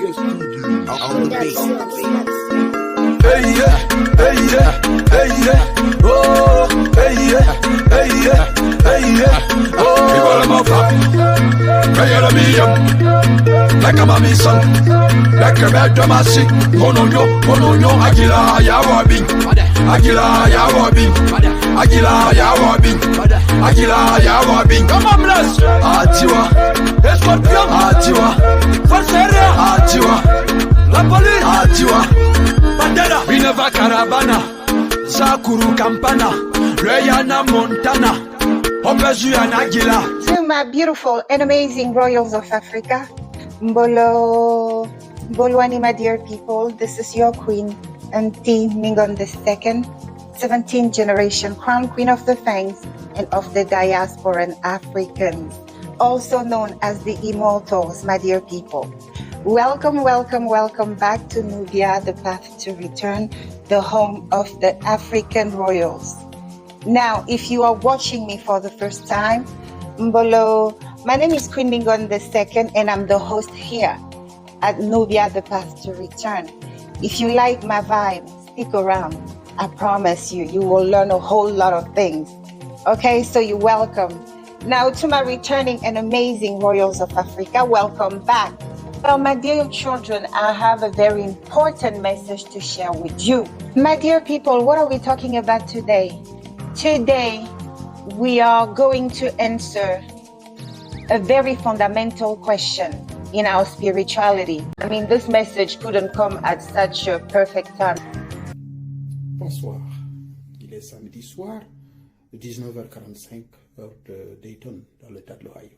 On the beat. Hey yeah, hey yeah, hey yeah, oh, hey yeah, hey yeah, hey yeah, oh. People in my fat, ready to be young, like a mommy son, like a bad dramatic. Kononyo, Agila ya wabi, Agila ya wabi, Agila ya wabi, Agila ya wabi. Come on, bless. Atiwa, Escorpion, Atiwa, Falseria, Atiwa, La Police, Atiwa, Bandera, Vineva Caravana, Sakuru Campana, Rayana Montana, Opezu and Agila. To my beautiful and amazing royals of Africa, Mbolwani, my dear people, this is your queen, Ngningone II, 17th generation crown queen of the Fangs and of the Diaspora Africans, also known as the Immortals, my dear people. Welcome, welcome, welcome back to Nubia, the path to return, the home of the African royals. Now, if you are watching me for the first time, my name is Queen Ngningone II, and I'm the host here at Nubia, the path to return. If you like my vibe, stick around. I promise you, you will learn a whole lot of things. Okay, so you're welcome. Now, to my returning and amazing royals of Africa, welcome back. Well, my dear children, I have a very important message to share with you. My dear people, what are we talking about today? Today, we are going to answer a very fundamental question in our spirituality. I mean, this message couldn't come at such a perfect time. Bonsoir. Il est samedi soir, 19h45, heure de Dayton, dans l'état de l'Ohio.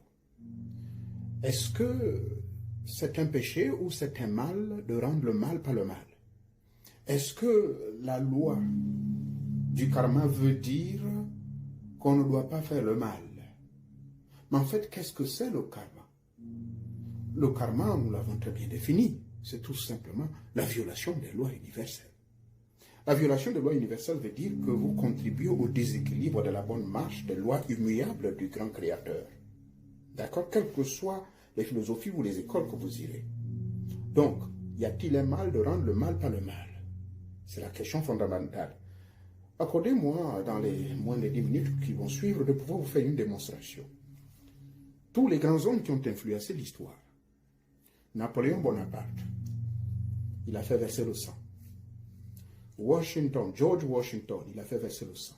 Est-ce que c'est un péché ou c'est un mal de rendre le mal par le mal? Est-ce que la loi du karma veut dire qu'on ne doit pas faire le mal? Mais en fait, qu'est-ce que c'est le karma? Le karma, nous l'avons très bien défini, c'est tout simplement la violation des lois universelles. La violation des lois universelles veut dire que vous contribuez au déséquilibre de la bonne marche des lois immuables du grand créateur. D'accord? Quelles que soient les philosophies ou les écoles que vous irez. Donc, y a-t-il un mal de rendre le mal par le mal? C'est la question fondamentale. Accordez-moi, dans les moins de 10 minutes qui vont suivre, de pouvoir vous faire une démonstration. Tous les grands hommes qui ont influencé l'histoire. Napoléon Bonaparte, il a fait verser le sang. George Washington, il a fait verser le sang.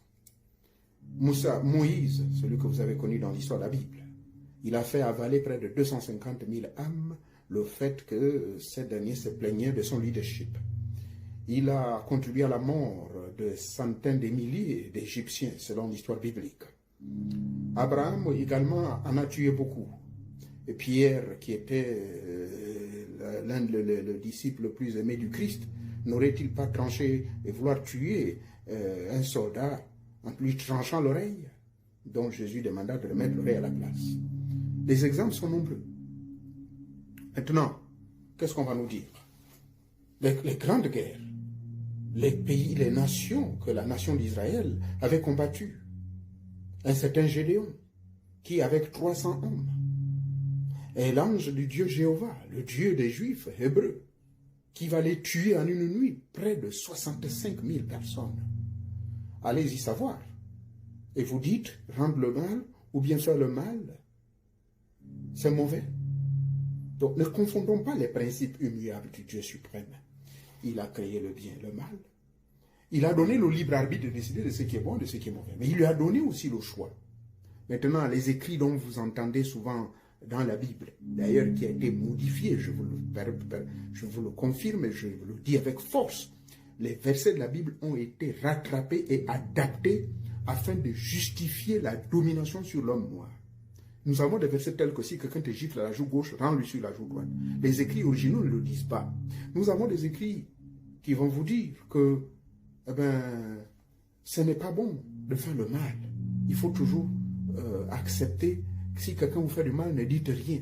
Moïse, celui que vous avez connu dans l'histoire de la Bible, il a fait avaler près de 250 000 âmes le fait que ces derniers se plaignaient de son leadership. Il a contribué à la mort de centaines de milliers d'Égyptiens, selon l'histoire biblique. Abraham également en a tué beaucoup. Et Pierre, qui était le disciple le plus aimé du Christ, n'aurait-il pas tranché et vouloir tuer un soldat en lui tranchant l'oreille, dont Jésus demanda de remettre l'oreille à la place? Les exemples sont nombreux. Maintenant, qu'est-ce qu'on va nous dire? Les grandes guerres, les pays, les nations que la nation d'Israël avait combattues. Un certain Gédéon, qui avec 300 hommes, est l'ange du Dieu Jéhovah, le Dieu des Juifs hébreux, qui va les tuer en une nuit, près de 65 000 personnes. Allez-y savoir. Et vous dites, rendre le mal ou bien faire le mal, c'est mauvais. Donc ne confondons pas les principes immuables du Dieu suprême. Il a créé le bien et le mal. Il a donné le libre arbitre de décider de ce qui est bon et de ce qui est mauvais. Mais il lui a donné aussi le choix. Maintenant, les écrits dont vous entendez souvent dans la Bible, d'ailleurs qui a été modifié, je vous le confirme et je vous le dis avec force, les versets de la Bible ont été rattrapés et adaptés afin de justifier la domination sur l'homme noir. Nous avons des versets tels que si quelqu'un te gifle à la joue gauche, rends-lui sur la joue droite. Les écrits originaux ne le disent pas. Nous avons des écrits qui vont vous dire que ce n'est pas bon de faire le mal. Il faut toujours accepter que si quelqu'un vous fait du mal, ne dites rien.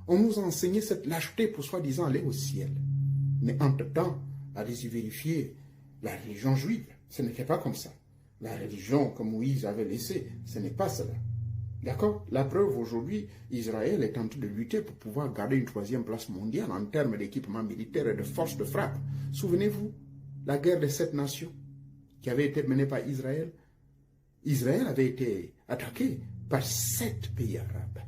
On nous a enseigné cette lâcheté pour soi-disant aller au ciel. Mais entre-temps, allez-y vérifier la religion juive. Ce n'était pas comme ça. La religion que Moïse avait laissée, ce n'est pas cela. D'accord? La preuve, aujourd'hui, Israël est en train de lutter pour pouvoir garder une 3e place mondiale en termes d'équipement militaire et de force de frappe. Souvenez-vous, la guerre des 7 nations qui avait été menée par Israël. Israël avait été attaqué par 7 pays arabes.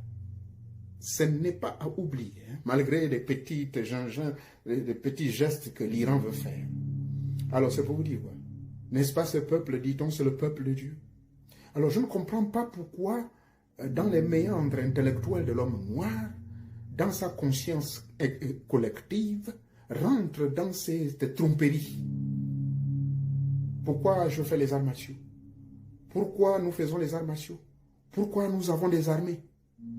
Ce n'est pas à oublier, hein, malgré les petits gestes que l'Iran veut faire. Alors, c'est pour vous dire quoi? N'est-ce pas ce peuple, dit-on, c'est le peuple de Dieu? Alors, je ne comprends pas pourquoi, dans les méandres intellectuels de l'homme noir, dans sa conscience collective, rentre dans cette tromperie. Pourquoi je fais les arts martiaux? Pourquoi nous faisons les arts martiaux? Pourquoi nous avons des armées?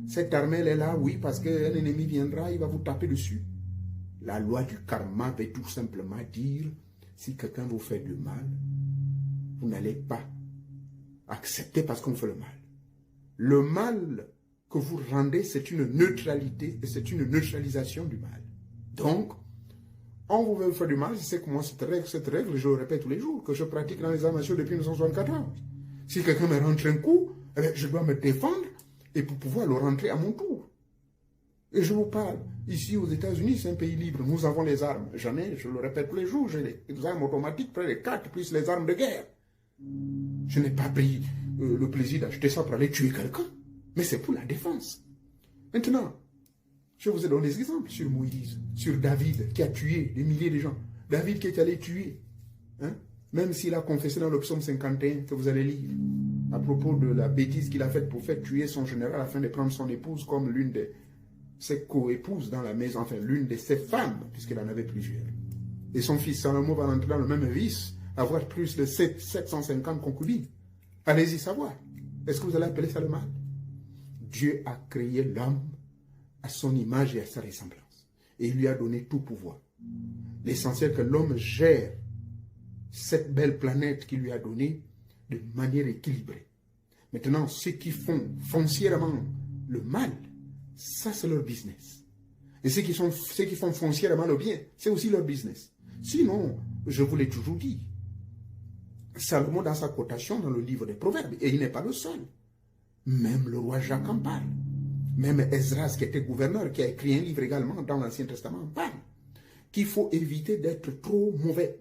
Cette armée, elle est là, oui, parce qu'un ennemi viendra, il va vous taper dessus. La loi du karma veut tout simplement dire, si quelqu'un vous fait du mal, vous n'allez pas accepter parce qu'on vous fait le mal. Le mal que vous rendez, c'est une neutralité et c'est une neutralisation du mal. Donc, on vous veut faire du mal, je sais comment cette règle, je le répète tous les jours, que je pratique dans les arts martiaux depuis 1974. Si quelqu'un me rentre un coup, eh bien, je dois me défendre et pour pouvoir le rentrer à mon tour. Et je vous parle, ici aux États-Unis, c'est un pays libre, nous avons les armes. J'en ai, je le répète tous les jours, j'ai les armes automatiques, près de 4, plus les armes de guerre. Je n'ai pas pris le plaisir d'acheter ça pour aller tuer quelqu'un, mais c'est pour la défense. Maintenant, je vous ai donné des exemples sur Moïse, sur David, qui a tué des milliers de gens. David qui est allé tuer, hein, même s'il a confessé dans le psaume 51 que vous allez lire, à propos de la bêtise qu'il a faite pour faire tuer son général afin de prendre son épouse comme l'une de ses co-épouses dans la maison, enfin l'une de ses femmes, puisqu'il en avait plusieurs. Et son fils Salomon va rentrer dans le même vice, avoir plus de 750 concubines. Allez-y savoir. Est-ce que vous allez appeler ça le mal? Dieu a créé l'homme à son image et à sa ressemblance. Et il lui a donné tout pouvoir. L'essentiel que l'homme gère cette belle planète qu'il lui a donnée de manière équilibrée. Maintenant, ceux qui font foncièrement le mal, ça c'est leur business. Et ceux qui font foncièrement le bien, c'est aussi leur business. Sinon, je vous l'ai toujours dit, Salomon dans sa cotation dans le livre des Proverbes, et il n'est pas le seul. Même le roi Jacques en parle. Même Esdras, qui était gouverneur, qui a écrit un livre également dans l'Ancien Testament, en parle. Qu'il faut éviter d'être trop mauvais.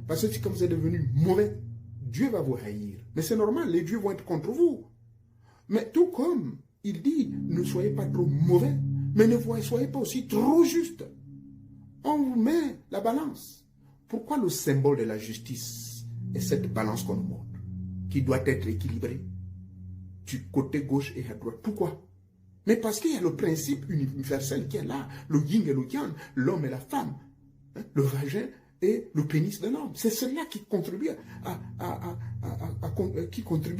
Parce que quand vous êtes devenu mauvais, Dieu va vous haïr. Mais c'est normal, les dieux vont être contre vous. Mais tout comme il dit, ne soyez pas trop mauvais, mais ne soyez pas aussi trop juste. On vous met la balance. Pourquoi le symbole de la justice est cette balance qu'on nous montre, qui doit être équilibrée du côté gauche et à droite? Pourquoi? Mais parce qu'il y a le principe universel qui est là, le yin et le yang, l'homme et la femme, hein, le vagin et le pénis de l'homme. C'est cela qui contribue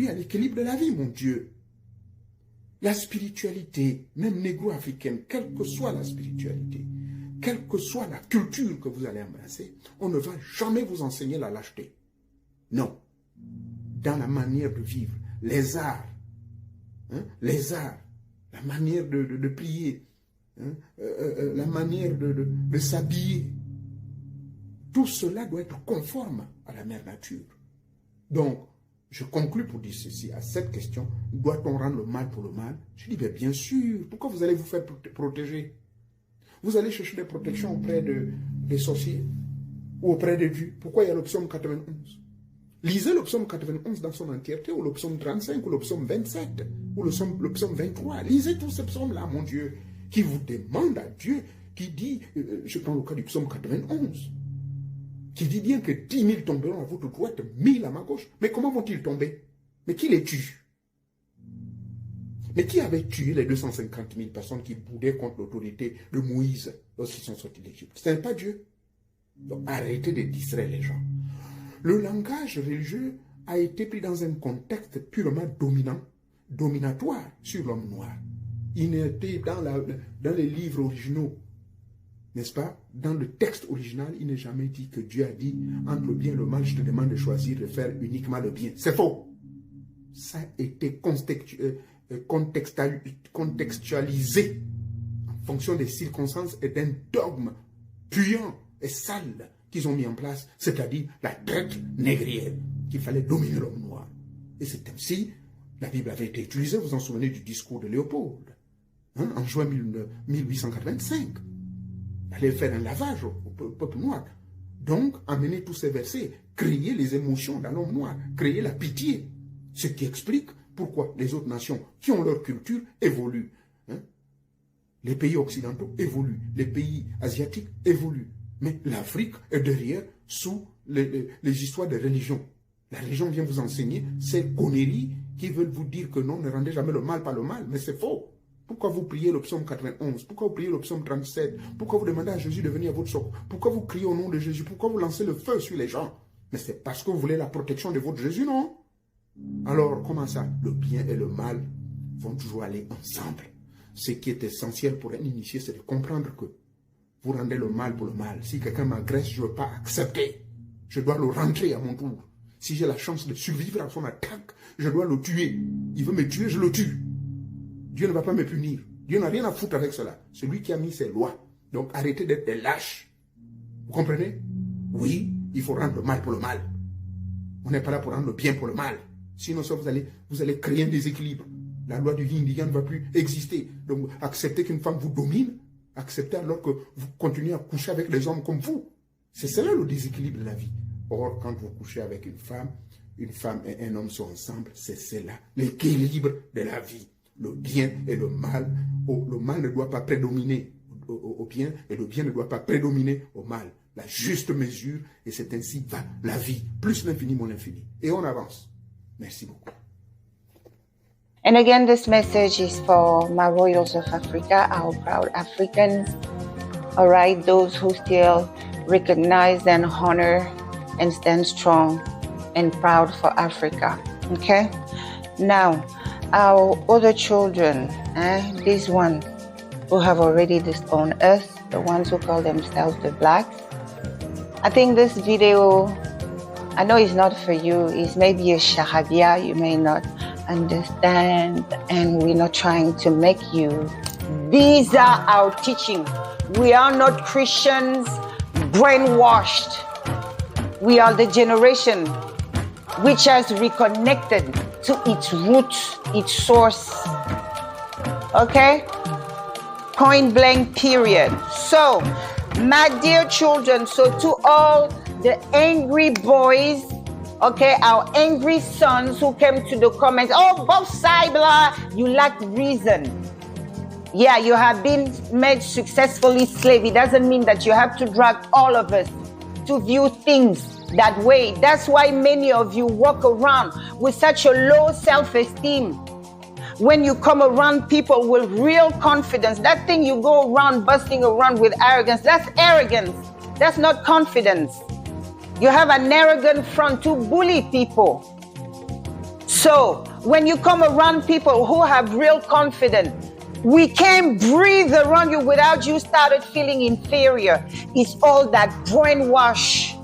à l'équilibre de la vie, mon Dieu. La spiritualité, même négro-africaine, quelle que soit la spiritualité, quelle que soit la culture que vous allez embrasser, on ne va jamais vous enseigner la lâcheté. Non. Dans la manière de vivre, les arts, hein, la manière de prier, hein, la manière de s'habiller, tout cela doit être conforme à la mère nature. Donc, je conclus pour dire ceci, à cette question, doit-on rendre le mal pour le mal? Je dis, bien sûr, pourquoi vous allez vous faire protéger? Vous allez chercher des protections auprès des sorciers ou auprès de Dieu. Pourquoi il y a le psaume 91? Lisez le psaume 91 dans son entièreté, ou le psaume 35, ou le psaume 27, ou le psaume 23. Lisez tous ces psaumes-là, mon Dieu, qui vous demandent à Dieu, qui dit, je prends le cas du psaume 91, qui dit bien que 10 000 tomberont à votre droite, 1000 à ma gauche. Mais comment vont-ils tomber? Mais qui les tue? Mais qui avait tué les 250 000 personnes qui boudaient contre l'autorité de Moïse lorsqu'ils sont sortis d'Égypte? Ce n'est pas Dieu. Donc arrêtez de distraire les gens. Le langage religieux a été pris dans un contexte purement dominatoire sur l'homme noir. Il n'était dans les livres originaux, n'est-ce pas? Dans le texte original, il n'est jamais dit que Dieu a dit, entre le bien et le mal, je te demande de choisir de faire uniquement le bien. C'est faux. Ça a été contextualisé en fonction des circonstances et d'un dogme puant et sale qu'ils ont mis en place, c'est-à-dire la traite négrière, qu'il fallait dominer l'homme noir. Et c'est ainsi La Bible avait été utilisée, vous vous en souvenez du discours de Léopold, hein, en juin 1885. Il allait faire un lavage au peuple noir. Donc, amener tous ces versets, créer les émotions dans l'homme noir, créer la pitié. Ce qui explique pourquoi les autres nations qui ont leur culture évoluent. Hein. Les pays occidentaux évoluent, les pays asiatiques évoluent. Mais l'Afrique est derrière sous les histoires de religion. La religion vient vous enseigner ces conneries qui veulent vous dire que non, ne rendez jamais le mal par le mal. Mais c'est faux. Pourquoi vous priez le psaume 91? Pourquoi vous priez le psaume 37? Pourquoi vous demandez à Jésus de venir à votre secours? Pourquoi vous criez au nom de Jésus? Pourquoi vous lancez le feu sur les gens? Mais c'est parce que vous voulez la protection de votre Jésus, non? Alors, comment ça? Le bien et le mal vont toujours aller ensemble. Ce qui est essentiel pour un initié, c'est de comprendre que vous rendez le mal pour le mal. Si quelqu'un m'agresse, je ne veux pas accepter. Je dois le rentrer à mon tour. Si j'ai la chance de survivre à son attaque, je dois le tuer. Il veut me tuer, je le tue. Dieu ne va pas me punir. Dieu n'a rien à foutre avec cela. C'est lui qui a mis ses lois. Donc arrêtez d'être des lâches. Vous comprenez? Oui, il faut rendre le mal pour le mal. On n'est pas là pour rendre le bien pour le mal. Sinon, ça, vous allez créer un déséquilibre. La loi du yin-yang ne va plus exister. Donc, acceptez qu'une femme vous domine. Acceptez alors que vous continuez à coucher avec des hommes comme vous. C'est cela le déséquilibre de la vie. Or, quand vous couchez avec une femme et un homme sont ensemble, c'est cela, l'équilibre de la vie. Le bien et le mal. Le mal ne doit pas prédominer au bien et le bien ne doit pas prédominer au mal. La juste mesure, et c'est ainsi va la vie. Plus l'infini, mon infini. Et on avance. Merci beaucoup. And again, this message is for my royals of Africa, our proud Africans. All right, those who still recognize and honor and stand strong and proud for Africa. Okay? Now, our other children, these ones who have already disowned us, the ones who call themselves the blacks. I think this video, I know it's not for you. It's maybe a charabia. You may not understand, and we're not trying to make you. These are our teaching. We are not Christians brainwashed. We are the generation which has reconnected to its roots, its source. Okay? Point blank, period. So, my dear children, so to all the angry boys, okay, our angry sons who came to the comments, oh, both sides, blah, you lack reason. Yeah, you have been made successfully slave. It doesn't mean that you have to drag all of us to view things that way. That's why many of you walk around with such a low self-esteem. When you come around people with real confidence, that thing you go around busting around with arrogance, that's arrogance. That's not confidence. You have an arrogant front to bully people. So when you come around people who have real confidence, we can't breathe around you without you started feeling inferior. It's all that brainwash.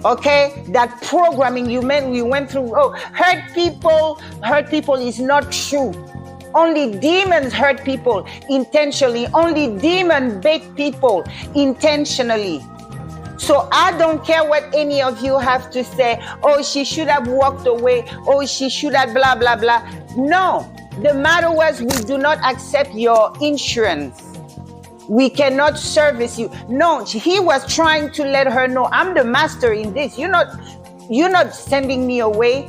Okay, that programming you went through. Oh, hurt people is not true. Only demons hurt people intentionally. Only demons bait people intentionally. So I don't care what any of you have to say. Oh, she should have walked away. Oh, she should have blah, blah, blah. No, the matter was we do not accept your insurance. We cannot service you. No, he was trying to let her know, I'm the master in this. You're not sending me away.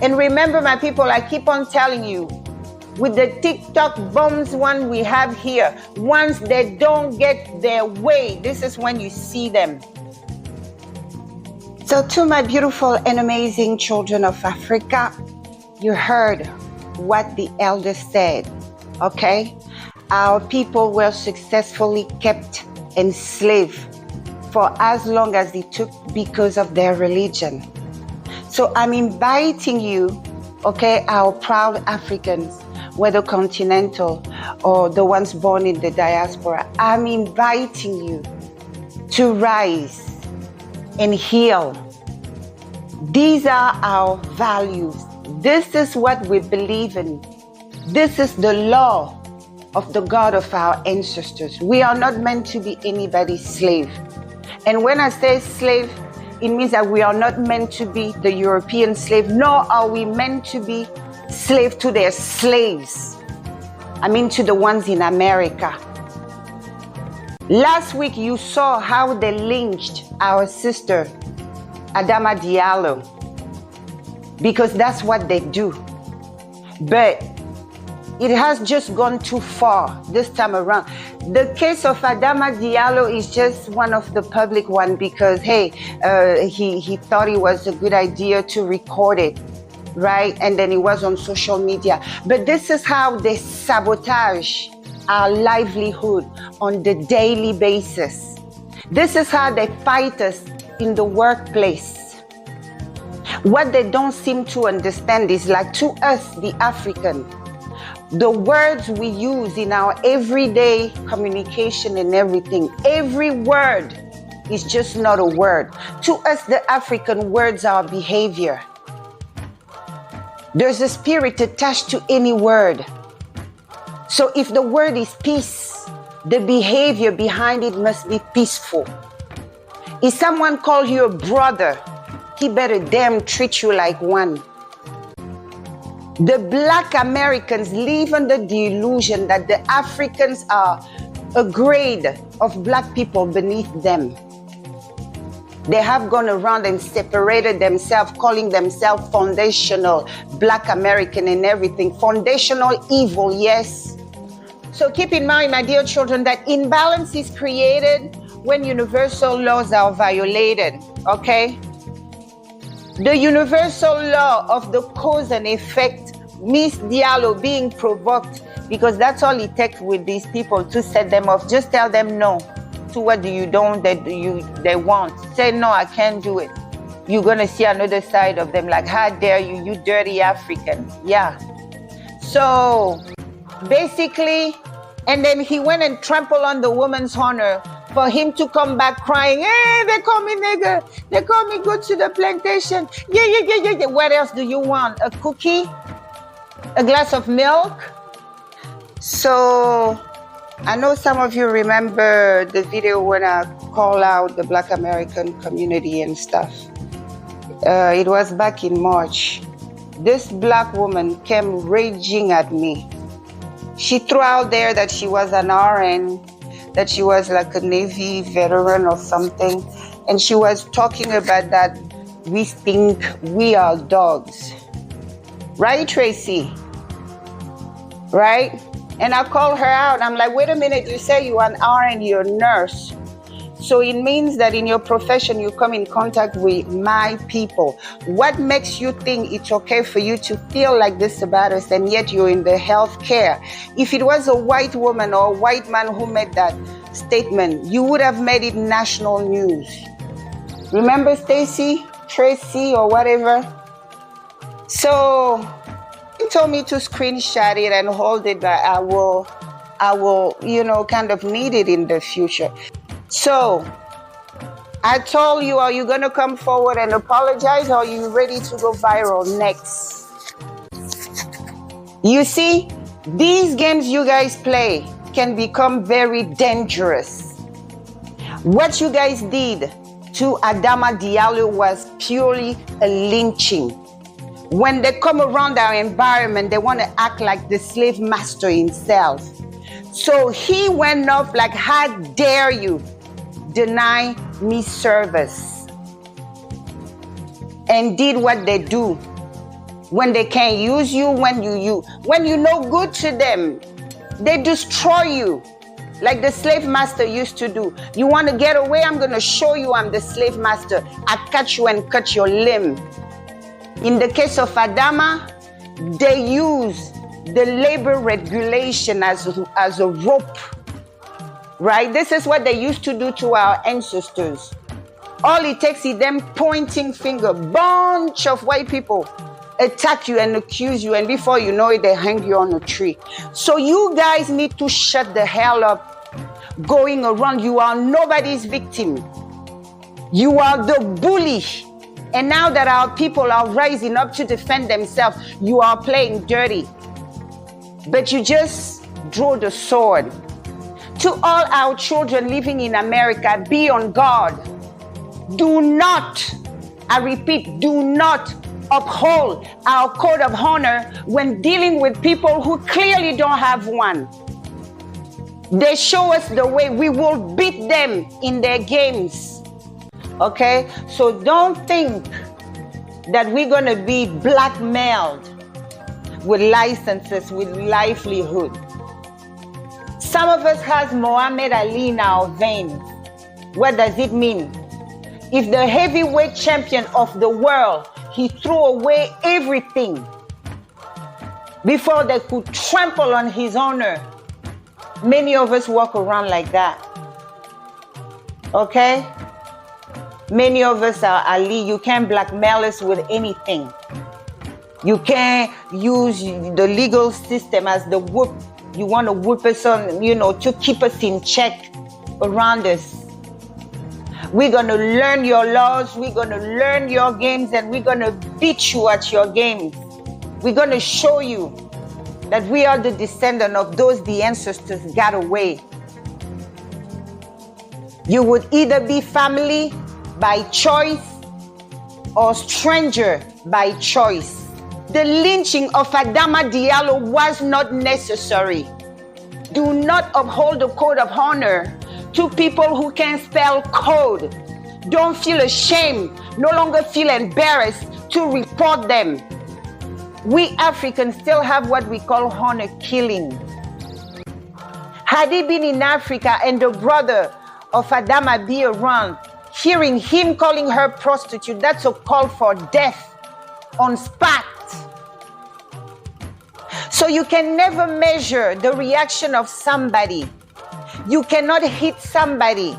And remember, my people, I keep on telling you, with the TikTok bombs one we have here, once they don't get their way, this is when you see them. So to my beautiful and amazing children of Africa, you heard what the elder said, okay? Our people were successfully kept enslaved for as long as it took because of their religion. So I'm inviting you, okay, our proud Africans, whether continental or the ones born in the diaspora, I'm inviting you to rise and heal. These are our values. This is what we believe in. This is the law of the God of our ancestors. We are not meant to be anybody's slave. And when I say slave, it means that we are not meant to be the European slave, nor are we meant to be slave to their slaves. I mean to the ones in America. Last week you saw how they lynched our sister Adama Diallo, because that's what they do. But it has just gone too far this time around. The case of Adama Diallo is just one of the public one because, hey, he thought it was a good idea to record it, right? And then it was on social media. But this is how they sabotage our livelihood on the daily basis. This is how they fight us in the workplace. What they don't seem to understand is, like, to us, the African, the words we use in our everyday communication and everything, every word is just not a word. To us, the African, words are behavior. There's a spirit attached to any word. So if the word is peace, the behavior behind it must be peaceful. If someone calls you a brother, he better damn treat you like one. The Black Americans live under the illusion that the Africans are a grade of Black people beneath them. They have gone around and separated themselves, calling themselves foundational Black American and everything. Foundational evil, yes. So keep in mind, my dear children, that imbalance is created when universal laws are violated, okay? The universal law of the cause and effect, Miss Diallo being provoked, because that's all it takes with these people to set them off. Just tell them no to what they want. Say no, I can't do it. You're gonna see another side of them, like, how dare you, you dirty African. Yeah. So basically, and then he went and trampled on the woman's honor for him to come back crying, hey, they call me nigger, they call me go to the plantation. Yeah. What else do you want? A cookie? A glass of milk? So I know some of you remember the video when I call out the Black American community and stuff. It was back in March. This Black woman came raging at me. She threw out there that she was an RN, that she was like a Navy veteran or something. And she was talking about that we think we are dogs. Right, Tracy? Right? And I called her out. I'm like, wait a minute, you say you're an RN, you're a nurse. So it means that in your profession, you come in contact with my people. What makes you think it's okay for you to feel like this about us, and yet you're in the healthcare? If it was a white woman or a white man who made that statement, you would have made it national news. Remember Stacy, Tracy, or whatever? So he told me to screenshot it and hold it, but I will, kind of need it in the future. So I told you, are you going to come forward and apologize, or are you ready to go viral next? You see, these games you guys play can become very dangerous. What you guys did to Adama Diallo was purely a lynching. When they come around our environment, they want to act like the slave master himself. So he went off like, how dare you deny me service? And did what they do. When they can't use you, when you're no good to them, they destroy you. Like the slave master used to do. You want to get away? I'm going to show you I'm the slave master. I catch you and cut your limb. In the case of Adama, they use the labor regulation as a rope, right? This is what they used to do to our ancestors. All it takes is them pointing finger. Bunch of white people attack you and accuse you, and before you know it, they hang you on a tree. So you guys need to shut the hell up. Going around, you are nobody's victim. You are the bully. And now that our people are rising up to defend themselves, you are playing dirty. But you just draw the sword. To all our children living in America, be on guard. Do not, I repeat, do not uphold our code of honor when dealing with people who clearly don't have one. They show us the way. We will beat them in their games. Okay? So don't think that we're going to be blackmailed with licenses, with livelihood. Some of us has Muhammad Ali in our veins. What does it mean? If the heavyweight champion of the world, he threw away everything before they could trample on his honor. Many of us walk around like that. Okay? Many of us are Ali. You can't blackmail us with anything. You can't use the legal system as the whoop. You want to whoop us on, to keep us in check around us. We're going to learn your laws. We're going to learn your games, and we're going to beat you at your games. We're going to show you that we are the descendant of those the ancestors got away. You would either be family by choice or stranger by choice. The lynching of Adama Diallo was not necessary. Do not uphold the code of honor to people who can't spell code. Don't feel ashamed, no longer feel embarrassed to report them. We Africans still have what we call honor killing. Had he been in Africa and the brother of Adama be around, hearing him calling her prostitute, that's a call for death on spot. So you can never measure the reaction of somebody. You cannot hit somebody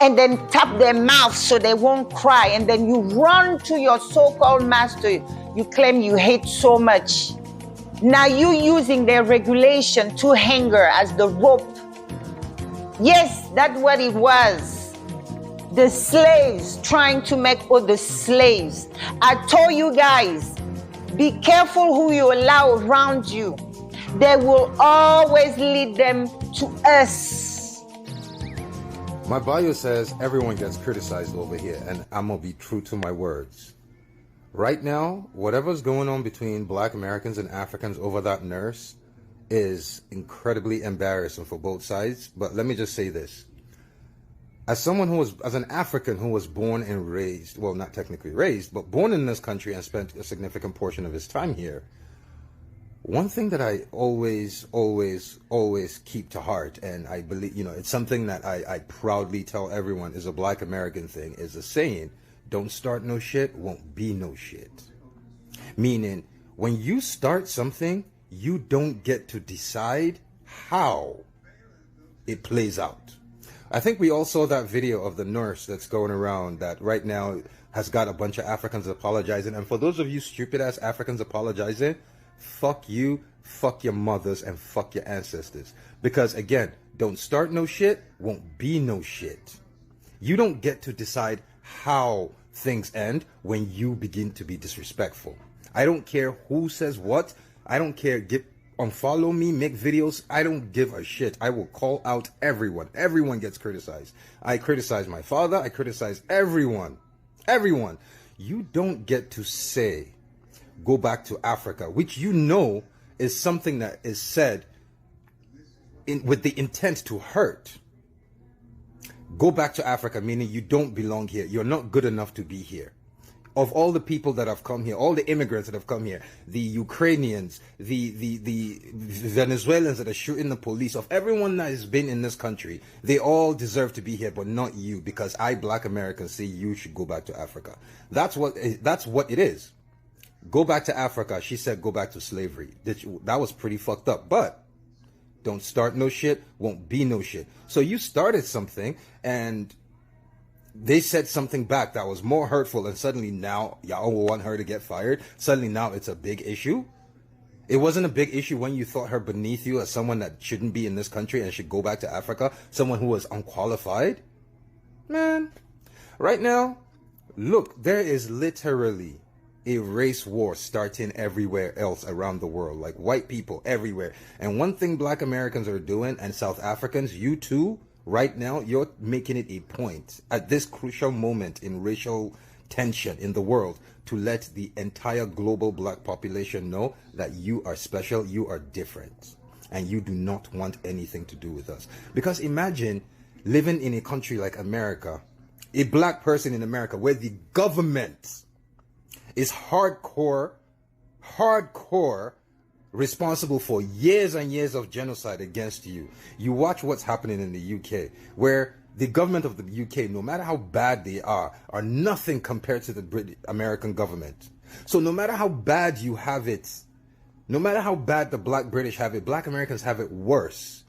and then tap their mouth so they won't cry, and then you run to your so-called master you claim you hate so much. Now you using their regulation to hanger as the rope. Yes, that's what it was. The slaves trying to make other slaves. I told you guys, be careful who you allow around you. They will always lead them to us. My bio says everyone gets criticized over here, and I'm going to be true to my words. Right now, whatever's going on between Black Americans and Africans over that nurse is incredibly embarrassing for both sides. But let me just say this. As an African who was born and raised, well, not technically raised, but born in this country and spent a significant portion of his time here, one thing that I always keep to heart, and I believe, it's something that I proudly tell everyone is a Black American thing, is a saying, don't start no shit, won't be no shit. Meaning, when you start something, you don't get to decide how it plays out. I think we all saw that video of the nurse that's going around that right now has got a bunch of Africans apologizing. And for those of you stupid ass Africans apologizing, fuck you, fuck your mothers, and fuck your ancestors. Because again, don't start no shit, won't be no shit. You don't get to decide how things end when you begin to be disrespectful. I don't care who says what. I don't care. Unfollow me, make videos. I don't give a shit. I will call out everyone. Everyone gets criticized. I criticize my father. I criticize everyone. Everyone. You don't get to say, go back to Africa, which is something that is said with the intent to hurt. Go back to Africa, meaning you don't belong here. You're not good enough to be here. Of all the people that have come here, all the immigrants that have come here, the Ukrainians, the Venezuelans that are shooting the police, of everyone that has been in this country, they all deserve to be here, but not you, because I, Black Americans, say you should go back to Africa. That's what it is. Go back to Africa. She said go back to slavery. That was pretty fucked up, but don't start no shit, won't be no shit. So you started something, and they said something back that was more hurtful, and suddenly now y'all want her to get fired. Suddenly now it's a big issue. It wasn't a big issue when you thought her beneath you as someone that shouldn't be in this country and should go back to Africa, someone who was unqualified. Man, right now, look, there is literally a race war starting everywhere else around the world, like white people everywhere. And one thing Black Americans are doing, and South Africans, you too, right now, you're making it a point at this crucial moment in racial intention in the world to let the entire global black population know that you are special, you are different, and you do not want anything to do with us. Because imagine living in a country like America, a black person in America, where the government is hardcore responsible for years and years of genocide against you. You watch what's happening in the UK, where the government of the UK, no matter how bad they are nothing compared to the American government. So no matter how bad you have it, no matter how bad the black British have it, black Americans have it worse.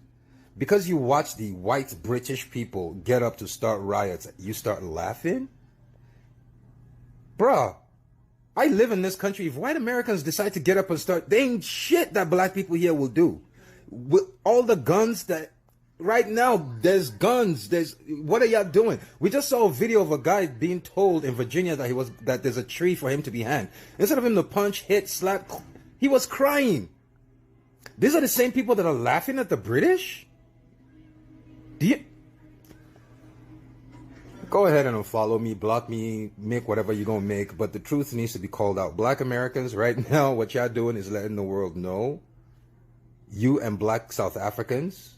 Because you watch the white British people get up to start riots, you start laughing? Bruh, I live in this country. If white Americans decide to get up and start, there ain't shit that black people here will do. With all the guns that, right now, there's guns. What are y'all doing? We just saw a video of a guy being told in Virginia that there's a tree for him to be hanged. Instead of him to punch, hit, slap, he was crying. These are the same people that are laughing at the British? Go ahead and unfollow me, block me, make whatever you're going to make, but the truth needs to be called out. Black Americans, right now, what y'all doing is letting the world know, you and black South Africans,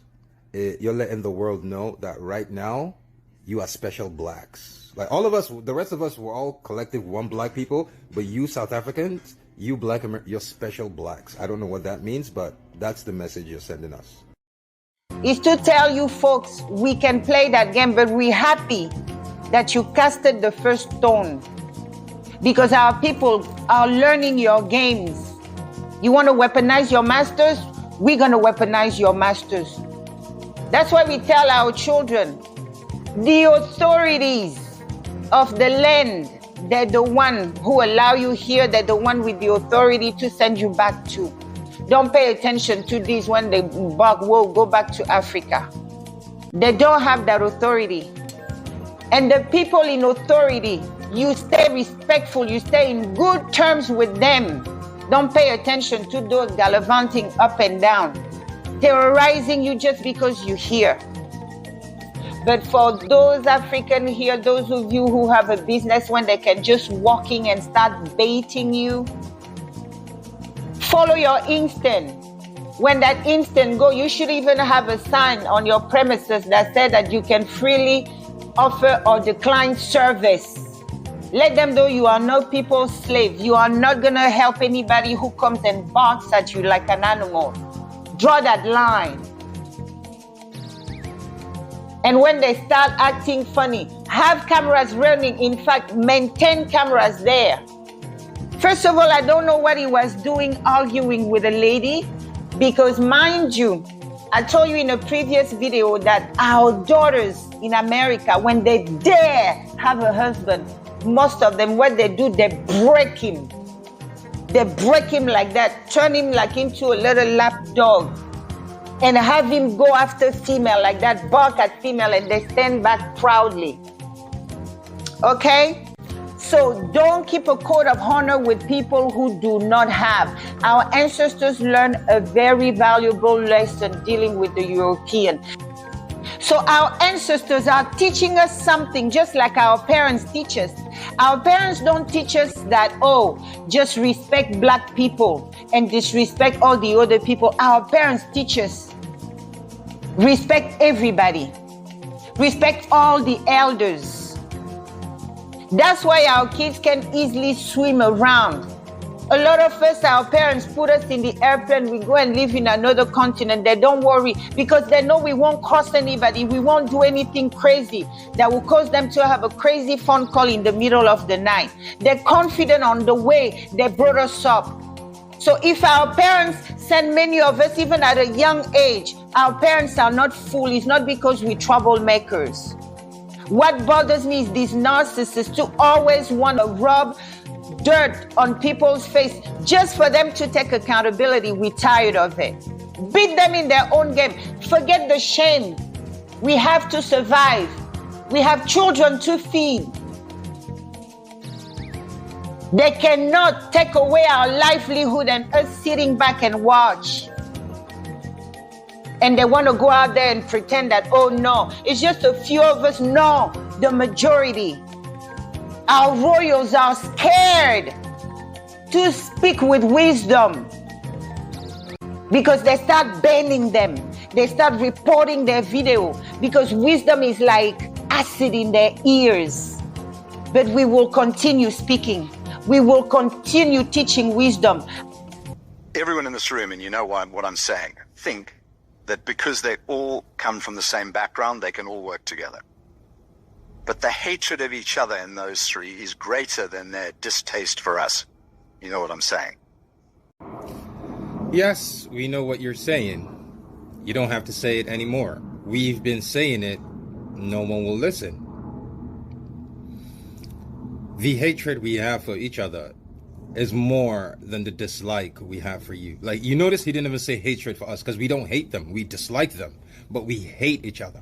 you're letting the world know that right now, you are special blacks. Like all of us, the rest of us, we're all collective one black people, but you South Africans, you black Americans, you're special blacks. I don't know what that means, but that's the message you're sending us. Is to tell you folks, we can play that game, but we're happy that you casted the first stone, because our people are learning your games. You want to weaponize your masters? We're going to weaponize your masters. That's why we tell our children, the authorities of the land, they're the one who allow you here, they're the one with the authority to send you back to. Don't pay attention to these when they bark, whoa, go back to Africa. They don't have that authority. And the people in authority, you stay respectful, you stay in good terms with them. Don't pay attention to those gallivanting up and down, terrorizing you just because you're here. But for those African here, those of you who have a business when they can just walk in and start baiting you, follow your instinct. When that instinct go, you should even have a sign on your premises that said that you can freely offer or decline service. Let them know you are no people's slave. You are not going to help anybody who comes and barks at you like an animal. Draw that line. And when they start acting funny, have cameras running. In fact, maintain cameras there. First of all, I don't know what he was doing arguing with a lady, because mind you, I told you in a previous video that our daughters in America, when they dare have a husband, most of them, what they do, they break him. They break him like that, turn him like into a little lap dog, and have him go after female like that, bark at female, and they stand back proudly. Okay? So don't keep a code of honor with people who do not have. Our ancestors learned a very valuable lesson dealing with the European. So our ancestors are teaching us something just like our parents teach us. Our parents don't teach us that, oh, just respect black people and disrespect all the other people. Our parents teach us respect everybody. Respect all the elders. That's why our kids can easily swim around. A lot of us, our parents put us in the airplane, we go and live in another continent. They don't worry because they know we won't cross anybody. We won't do anything crazy that will cause them to have a crazy phone call in the middle of the night. They're confident on the way they brought us up. So if our parents send many of us, even at a young age, our parents are not foolish, not because we're troublemakers. What bothers me is these narcissists who always want to rub dirt on people's face just for them to take accountability. We're tired of it. Beat them in their own game. Forget the shame. We have to survive. We have children to feed. They cannot take away our livelihood and us sitting back and watch. And they want to go out there and pretend that, oh no, it's just a few of us. No, the majority. Our royals are scared to speak with wisdom because they start banning them. They start reporting their video because wisdom is like acid in their ears. But we will continue speaking. We will continue teaching wisdom. Everyone in this room, and you know what I'm saying, think that because they all come from the same background, they can all work together. But the hatred of each other in those three is greater than their distaste for us. You know what I'm saying? Yes, we know what you're saying. You don't have to say it anymore. We've been saying it. No one will listen. The hatred we have for each other is more than the dislike we have for you. Like, you notice he didn't even say hatred for us because we don't hate them. We dislike them, but we hate each other.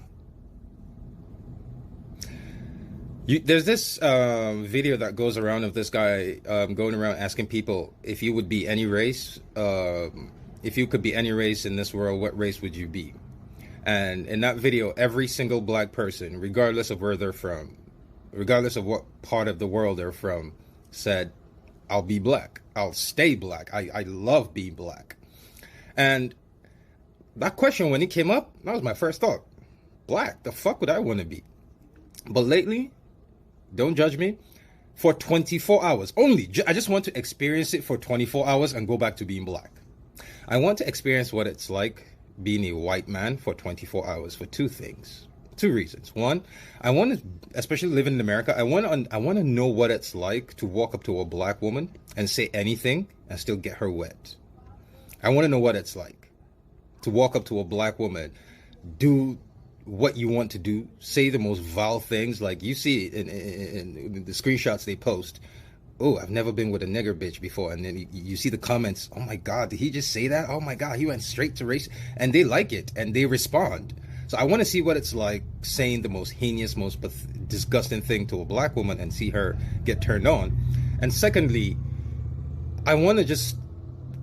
There's this video that goes around of this guy going around asking people, if you would be any race, if you could be any race in this world, what race would you be? And in that video, every single black person, regardless of where they're from, regardless of what part of the world they're from, said, I'll be black. I'll stay black. I love being black. And that question, when it came up, that was my first thought. Black, the fuck would I want to be? But lately, don't judge me, for 24 hours only, I just want to experience it for 24 hours and go back to being black. I want to experience what it's like being a white man for 24 hours for two reasons. One, I want to, especially living in America, I want to know what it's like to walk up to a black woman and say anything and still get her wet. I want to know what it's like to walk up to a black woman, do what you want to do, say the most vile things, like you see in the screenshots they post. Oh, I've never been with a nigger bitch before. And then you see the comments, oh my God, did he just say that? Oh my God, he went straight to race. And they like it and they respond. So I want to see what it's like saying the most heinous, most disgusting thing to a black woman and see her get turned on. And secondly, I want to just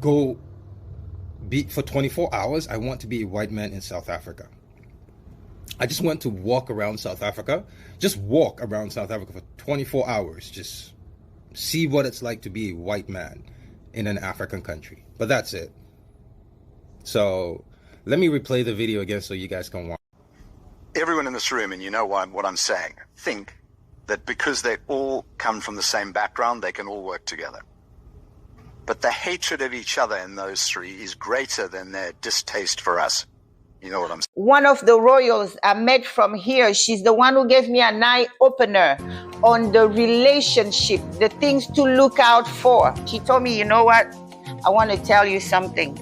go be, for 24 hours, I want to be a white man in South Africa. I just want to walk around South Africa, for 24 hours, just see what it's like to be a white man in an African country. But that's it. So let me replay the video again so you guys can watch. Everyone in this room, and you know what I'm saying, think that because they all come from the same background, they can all work together. But the hatred of each other in those three is greater than their distaste for us. You know what I'm saying? One of the royals I met from here, she's the one who gave me an eye opener on the relationship, the things to look out for. She told me, you know what? I want to tell you something.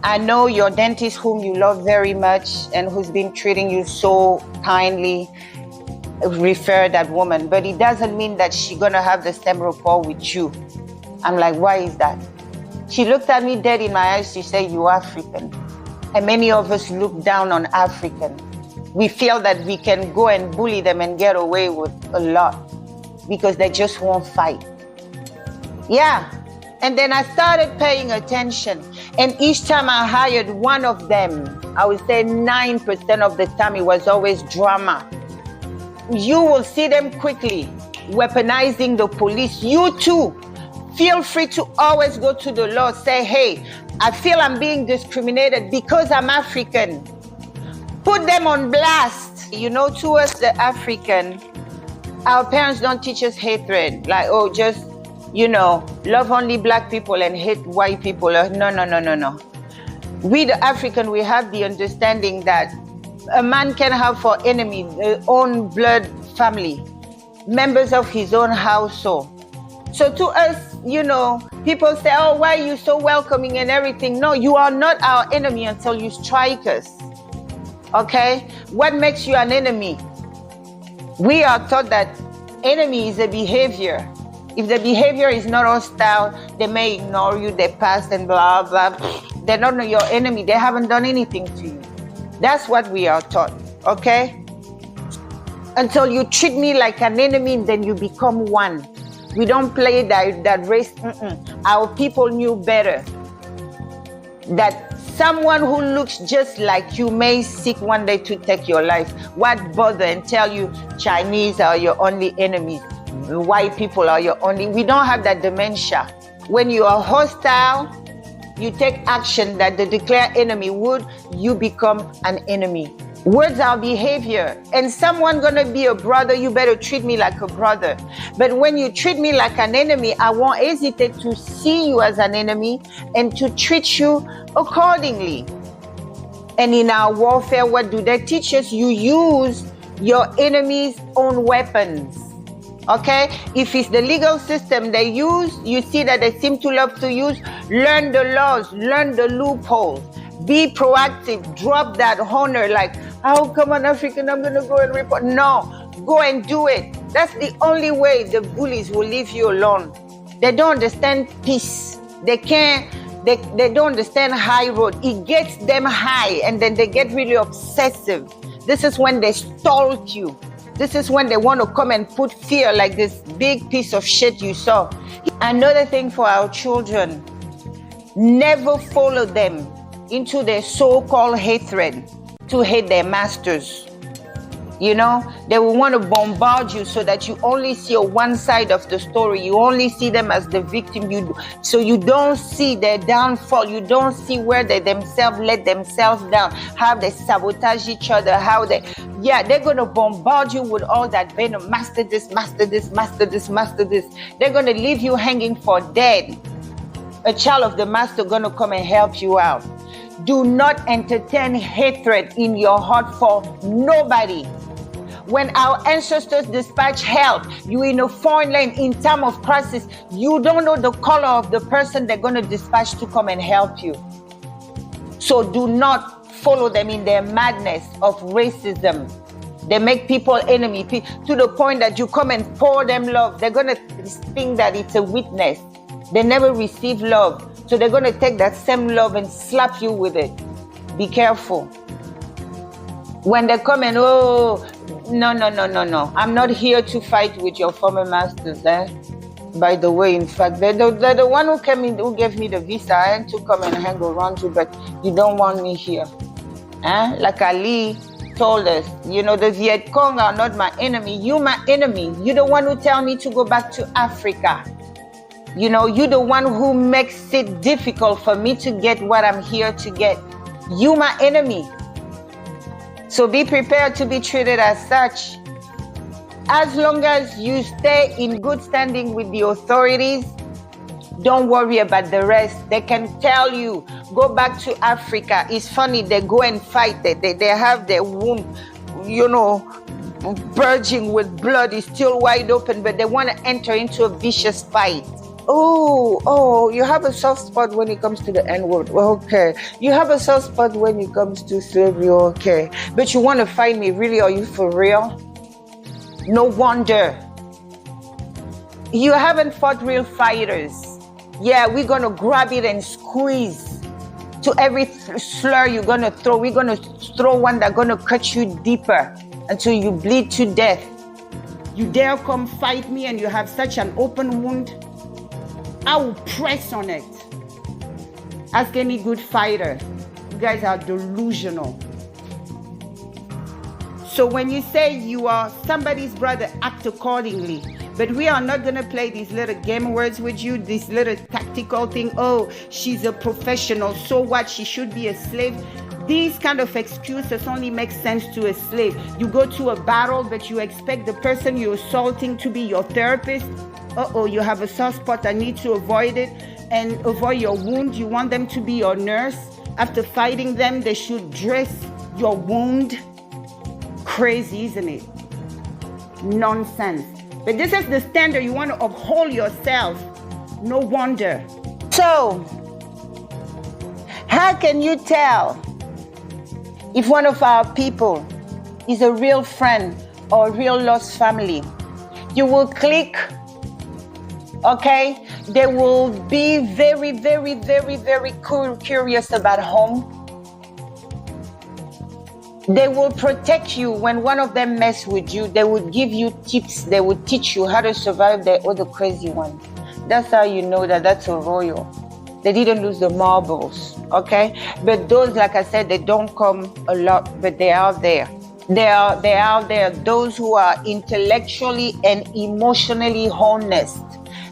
I know your dentist, whom you love very much and who's been treating you so kindly, refer that woman, but it doesn't mean that she's going to have the same rapport with you. I'm like, why is that? She looked at me dead in my eyes. She said, you're African. And many of us look down on African. We feel that we can go and bully them and get away with a lot because they just won't fight. Yeah. And then I started paying attention. And each time I hired one of them, I would say 9% of the time it was always drama. You will see them quickly weaponizing the police. You too. Feel free to always go to the law, say, hey, I feel I'm being discriminated because I'm African. Put them on blast. You know, to us, the African, our parents don't teach us hatred. Like, oh, just, you know, love only black people and hate white people. No. We, the African, we have the understanding that a man can have for enemy their own blood family, members of his own household. So to us, you know, people say, oh, why are you so welcoming and everything? No, you are not our enemy until you strike us. Okay? What makes you an enemy? We are taught that enemy is a behavior. If the behavior is not hostile, they may ignore you, they pass and blah, blah. They're not your enemy. They haven't done anything to you. That's what we are taught. Okay? Until you treat me like an enemy, then you become one. We don't play that race. Our people knew better. That someone who looks just like you may seek one day to take your life. What bother and tell you Chinese are your only enemies? white people are your only. We don't have that dementia. When you are hostile, you take action that the declared enemy would, you become an enemy. Words are behavior. And someone gonna be a brother, you better treat me like a brother. But when you treat me like an enemy, I won't hesitate to see you as an enemy and to treat you accordingly. And in our warfare, what do they teach us? You use your enemy's own weapons. Okay? If it's the legal system they use, you see that they seem to love to use, learn the laws, learn the loopholes. Be proactive. Drop that honor like, how come an African, I'm going to go and report. No, go and do it. That's the only way the bullies will leave you alone. They don't understand peace. They don't understand high road. It gets them high and then they get really obsessive. This is when they stalk you. This is when they want to come and put fear like this big piece of shit you saw. Another thing for our children, never follow them into their so-called hatred to hate their masters. You know, they will want to bombard you so that you only see one side of the story. You only see them as the victim. So you don't see their downfall. You don't see where they themselves let themselves down, how they sabotage each other, they're going to bombard you with all that venom. Master this, master this, master this, master this. They're going to leave you hanging for dead. A child of the master going to come and help you out. Do not entertain hatred in your heart for nobody. When our ancestors dispatch help, you in a foreign land in time of crisis, you don't know the color of the person they're going to dispatch to come and help you. So do not follow them in their madness of racism. They make people enemy to the point that you come and pour them love. They're going to think that it's a weakness. They never receive love. So they're going to take that same love and slap you with it. Be careful. When they come and, no. I'm not here to fight with your former masters. By the way, in fact, they're the one who came in, who gave me the visa and to come and hang around you, but you don't want me here. Like Ali told us, the Viet Cong are not my enemy. You my enemy. You're the one who tell me to go back to Africa. You're the one who makes it difficult for me to get what I'm here to get. You my enemy. So be prepared to be treated as such. As long as you stay in good standing with the authorities, don't worry about the rest. They can tell you, go back to Africa. It's funny, they go and fight. They have their wound, purging with blood is still wide open, but they want to enter into a vicious fight. Oh, you have a soft spot when it comes to the N-word. Okay. You have a soft spot when it comes to slavery. Okay. But you want to fight me? Really? Are you for real? No wonder. You haven't fought real fighters. Yeah, we're going to grab it and squeeze. To every slur you're going to throw, we're going to throw one that's going to cut you deeper until you bleed to death. You dare come fight me and you have such an open wound? I will press on it. Ask any good fighter. You guys are delusional. So when you say you are somebody's brother, act accordingly. But we are not going to play these little game words with you, this little tactical thing. Oh, she's a professional. So what? She should be a slave. These kind of excuses only make sense to a slave. You go to a battle, but you expect the person you're assaulting to be your therapist. You have a soft spot, I need to avoid it and avoid your wound. You want them to be your nurse. After fighting them, they should dress your wound. Crazy, isn't it? Nonsense. But this is the standard. You want to uphold yourself. No wonder. So, how can you tell if one of our people is a real friend or a real lost family? You will click. Okay, they will be very, very, very, very curious about home. They will protect you when one of them mess with you. They would give you tips. They would teach you how to survive the other crazy ones. That's how you know that that's a royal. They didn't lose the marbles, okay? But those, like I said, they don't come a lot, but they are there. They're out there, those who are intellectually and emotionally honest.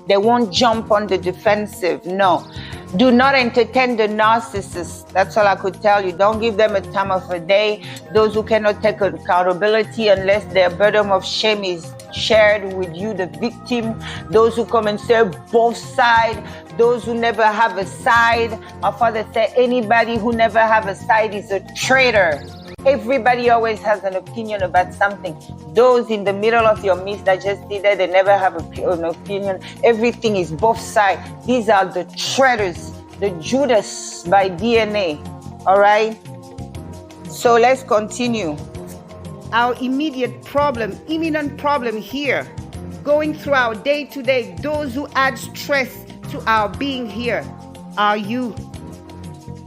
They won't jump on the defensive. No. Do not entertain the narcissists. That's all I could tell you. Don't give them a time of a day. Those who cannot take accountability unless their burden of shame is shared with you, the victim. Those who come and say both sides. Those who never have a side. Our Father said anybody who never have a side is a traitor. Everybody always has an opinion about something. Those in the middle of your midst that just did that, they never have an opinion. Everything is both sides. These are the traitors, the Judas by DNA. All right? So let's continue. Our imminent problem here, going through our day-to-day, those who add stress to our being here are you,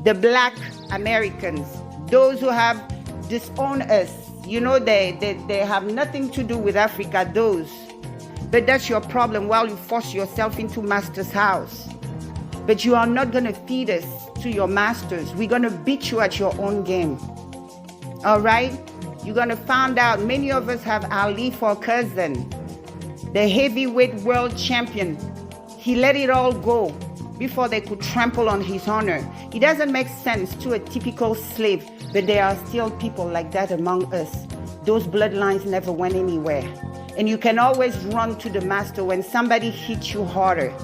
the Black Americans, those who have disown us. You know, they have nothing to do with Africa, those. But that's your problem while you force yourself into master's house. But you are not going to feed us to your masters. We're going to beat you at your own game. All right? You're going to find out many of us have Ali for cousin, the heavyweight world champion. He let it all go before they could trample on his honor. It doesn't make sense to a typical slave, but there are still people like that among us. Those bloodlines never went anywhere. And you can always run to the master when somebody hits you harder.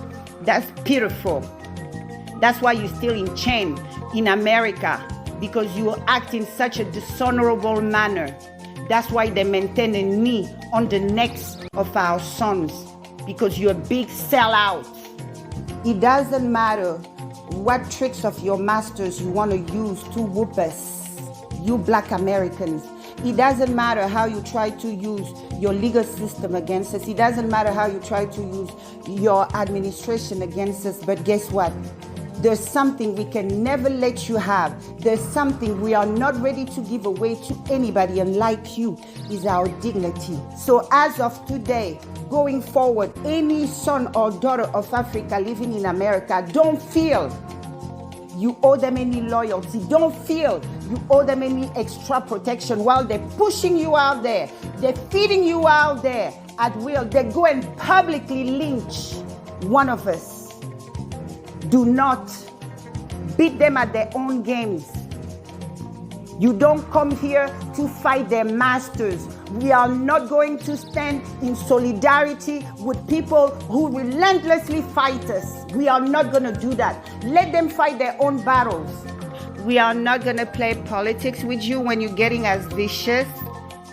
That's pitiful. That's why you're still in chain in America, because you act in such a dishonorable manner. That's why they maintain a knee on the necks of our sons, because you're a big sellout. It doesn't matter what tricks of your masters you want to use to whoop us, you Black Americans. It doesn't matter how you try to use your legal system against us. It doesn't matter how you try to use your administration against us. But guess what? There's something we can never let you have. There's something we are not ready to give away to anybody, unlike you, is our dignity. So as of today, going forward, any son or daughter of Africa living in America, don't feel you owe them any loyalty. Don't feel you owe them any extra protection while they're pushing you out there. They're feeding you out there at will. They go and publicly lynch one of us. Do not beat them at their own games. You don't come here to fight their masters. We are not going to stand in solidarity with people who relentlessly fight us. We are not going to do that. Let them fight their own battles. We are not going to play politics with you when you're getting as vicious,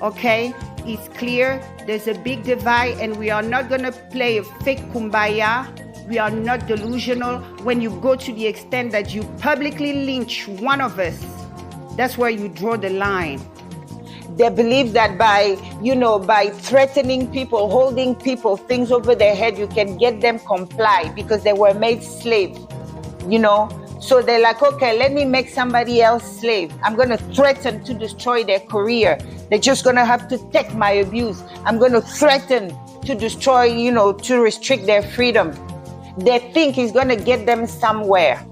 okay? It's clear there's a big divide, and we are not going to play a fake kumbaya. We are not delusional when you go to the extent that you publicly lynch one of us. That's where you draw the line. They believe that by threatening people, holding people, things over their head, you can get them comply because they were made slave, So they're like, okay, let me make somebody else slave. I'm going to threaten to destroy their career. They're just going to have to take my abuse. I'm going to threaten to destroy, to restrict their freedom. They think it's going to get them somewhere.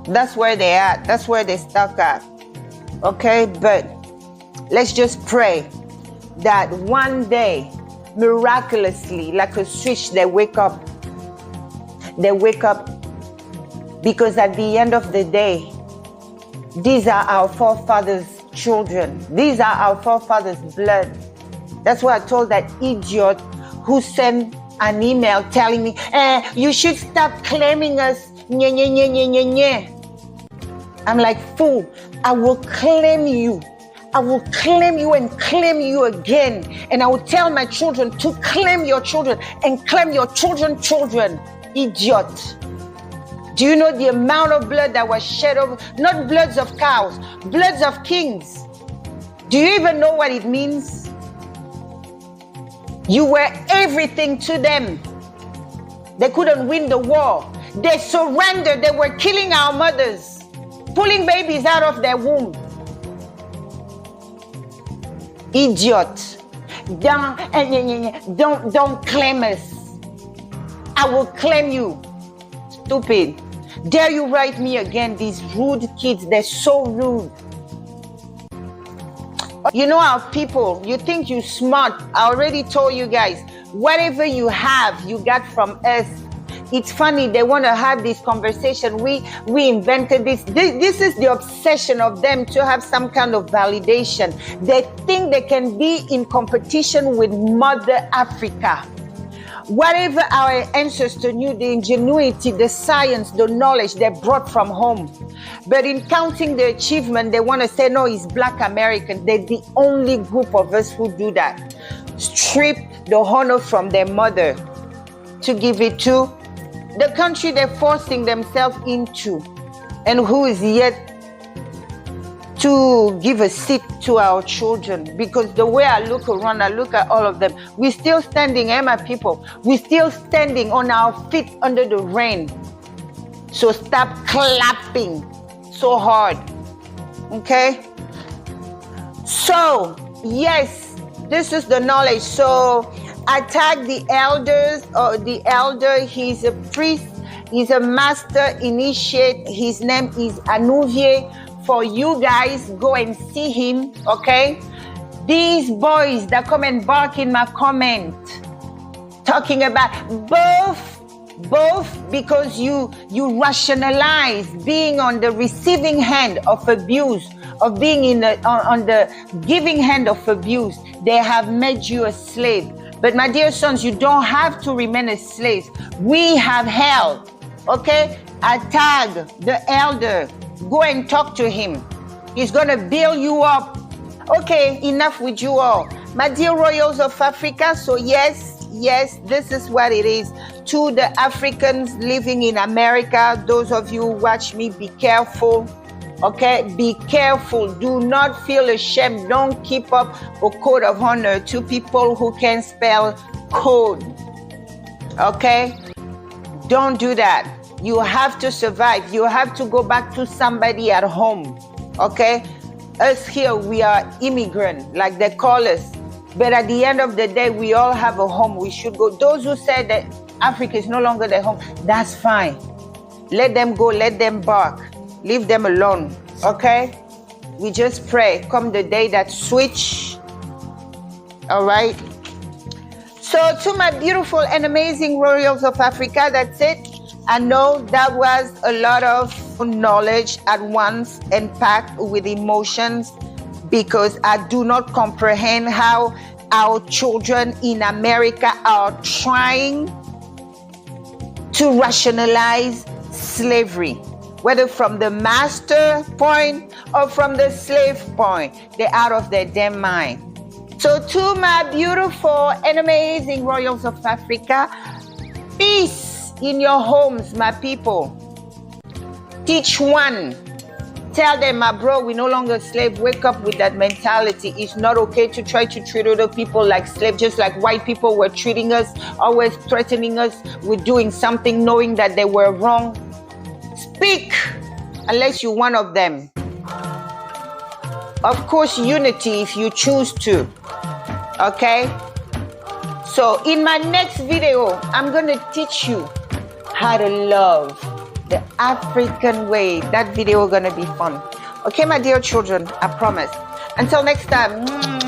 That's where they're at. That's where they're stuck at. Okay, but let's just pray that one day, miraculously, like a switch, they wake up. They wake up, because at the end of the day, these are our forefathers' children. These are our forefathers' blood. That's why I told that idiot who sent an email telling me, you should stop claiming us. Nye, nye, nye, nye, nye, nye. I'm like, fool, I will claim you. I will claim you and claim you again. And I will tell my children to claim your children and claim your children's children. Idiot. Do you know the amount of blood that was shed over? Not bloods of cows, bloods of kings. Do you even know what it means? You were everything to them. They couldn't win the war. They surrendered. They were killing our mothers, pulling babies out of their womb. Idiot. Don't claim us. I will claim you. Stupid. Dare you write me again, these rude kids. They're so rude. You know our people, you think you smart. I already told you guys, whatever you have, you got from us. It's funny, they want to have this conversation. We invented this. This is the obsession of them, to have some kind of validation. They think they can be in competition with Mother Africa. Whatever our ancestors knew, the ingenuity, the science, the knowledge they brought from home. But in counting the achievement, they want to say, no, it's Black American. They're the only group of us who do that. Strip the honor from their mother to give it to the country they're forcing themselves into, and who is yet to give a seat to our children. Because the way I look around, I look at all of them, we're still standing, my people, we're still standing on our feet under the rain. So stop clapping so hard, okay? So yes, this is the knowledge. So I tag the elders, or the elder, he's a priest, he's a master initiate, his name is NUBIA. For you guys, go and see him, okay? These boys that come and bark in my comment, talking about both because you rationalize being on the receiving hand of abuse, of being on the giving hand of abuse. They have made you a slave. But my dear sons, you don't have to remain a slave. We have hell, okay? I tag the elder. Go and talk to him. He's going to build you up. Okay, enough with you all. My dear royals of Africa, so yes, this is what it is. To the Africans living in America, those of you who watch me, be careful. Okay, be careful. Do not feel ashamed. Don't keep up a code of honor to people who can spell code. Okay? Don't do that. You have to survive. You have to go back to somebody at home. Okay? Us here, we are immigrant, like they call us. But at the end of the day, we all have a home. We should go. Those who say that Africa is no longer their home, that's fine. Let them go. Let them bark. Leave them alone. Okay? We just pray. Come the day that switch. All right? So to my beautiful and amazing royals of Africa, that's it. I know that was a lot of knowledge at once and packed with emotions, because I do not comprehend how our children in America are trying to rationalize slavery, whether from the master point or from the slave point. They're out of their damn mind. So to my beautiful and amazing royals of Africa, peace in your homes, my people. Teach one. Tell them, my bro, we're no longer slave. Wake up with that mentality. It's not okay to try to treat other people like slaves, just like white people were treating us, always threatening us with doing something, knowing that they were wrong. Speak, unless you're one of them. Of course, unity if you choose to. Okay? So in my next video, I'm going to teach you how to love the African way. That video is going to be fun. Okay, my dear children, I promise. Until next time.